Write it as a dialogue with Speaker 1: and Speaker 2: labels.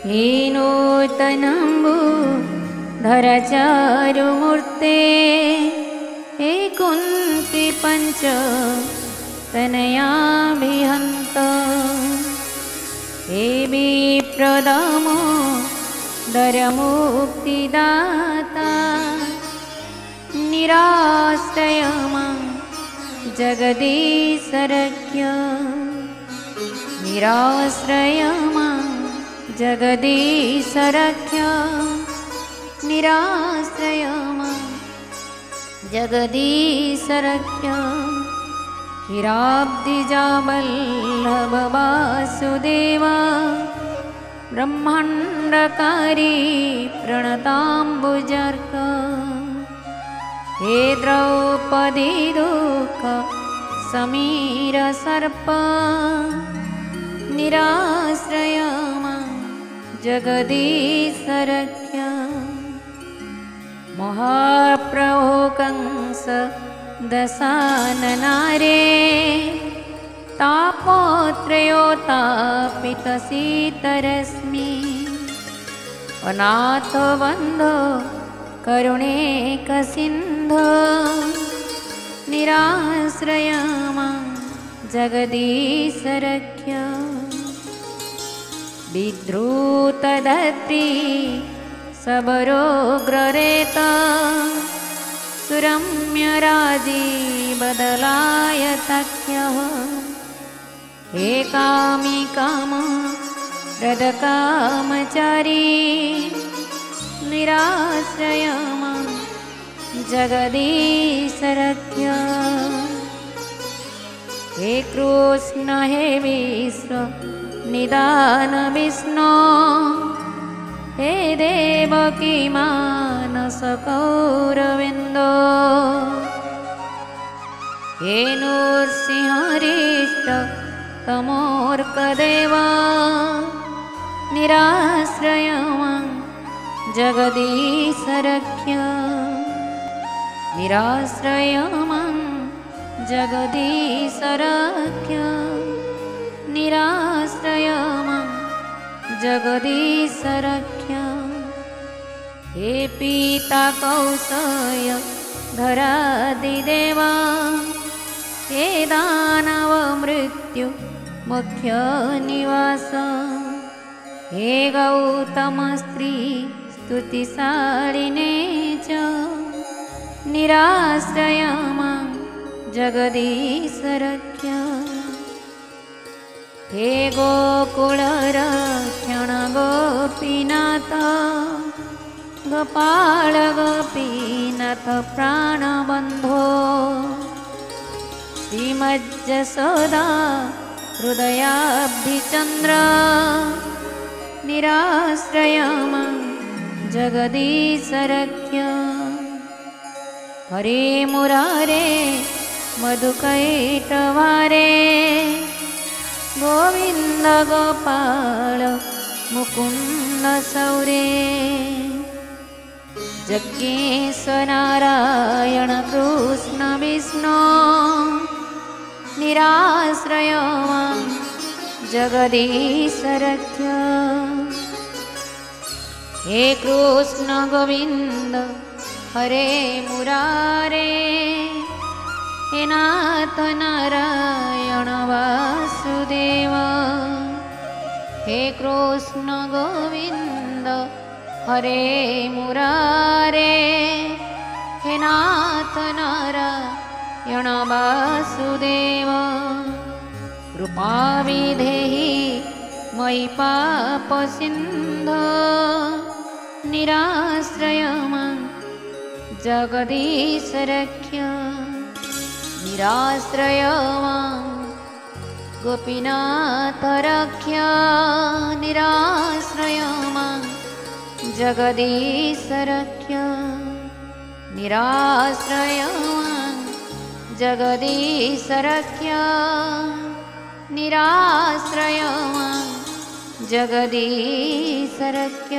Speaker 1: हे नूतनम्बु धरचारुमूर्ते हे कुन्ती पंच तनयाभिहन्त हे विप्रदामो दरमुक्तिदाता निराश्रयमा जगदीशरख्य निराश्रयमा जगदीशरख्य निराश्रयमा जगदीशरख्य हिराब्दिजावल्लभ वासुदेव ब्रह्माण्डकारी प्रणताम्बुजर्क हे द्रौपदी दुःख समीर सर्प निराश्रयमा जगदीशरख्य महाप्रभो कंस दशाननारे तापत्रयोतापितशीतरश्मि अनाथबन्धो करुणेकसिन्धो निराश्रयमा जगदीशरख्य विद्रुतदत्रि सबरोग्ररेता सुरम्यराजीवदलायतख्यः हे कामिकाम हृदकामचारी निराश्रयमा जगदीशरख्य हे कृष्ण हे विश्व निदान विष्णु हे देवकी मानस कौरविन्दो हे नृसिंहरिष्ट तमोर्कदेव निराश्रयमा जगदीशरख्य निराश्रयमा जगदीशरख्य निराश्रयमा जगदीशरख्य हे पिता कौसल्य धरादिदेव हे दानव मृत्यु मुख्य निवास हे गौतम स्त्री स्तुतिशालिने च निराश्रयमा जगदीशरख्य हे गोकुलरक्षण गोपीनाथ गोपाल गोपीनाथ प्राणबन्धो श्रीमज्जसोदा हृदयाब्धिचन्द्र निराश्रयमा जगदीशरख्य हरे मुरारे मधुकैटवारे गोविन्द गोपाल मुकुन्द सौरे जज्ञेश नारायण कृष्ण विष्णु निराश्रयमा जगदीशरख्य हे कृष्ण गोविन्द हरे मुरारे हे नाथ नारायण वासुदेव हे कृष्ण गोविन्द हरे मुरारे हे नाथ नारायण वासुदेव कृपाविधेहि मयि पापसिन्धो निराश्रयमा जगदीशरख्य निराश्रयमा गोपीनाथरख्य निराश्रयमा जगदीशरख्य निराश्रयमा जगदीशरख्य निराश्रयमा जगदीशरख्य।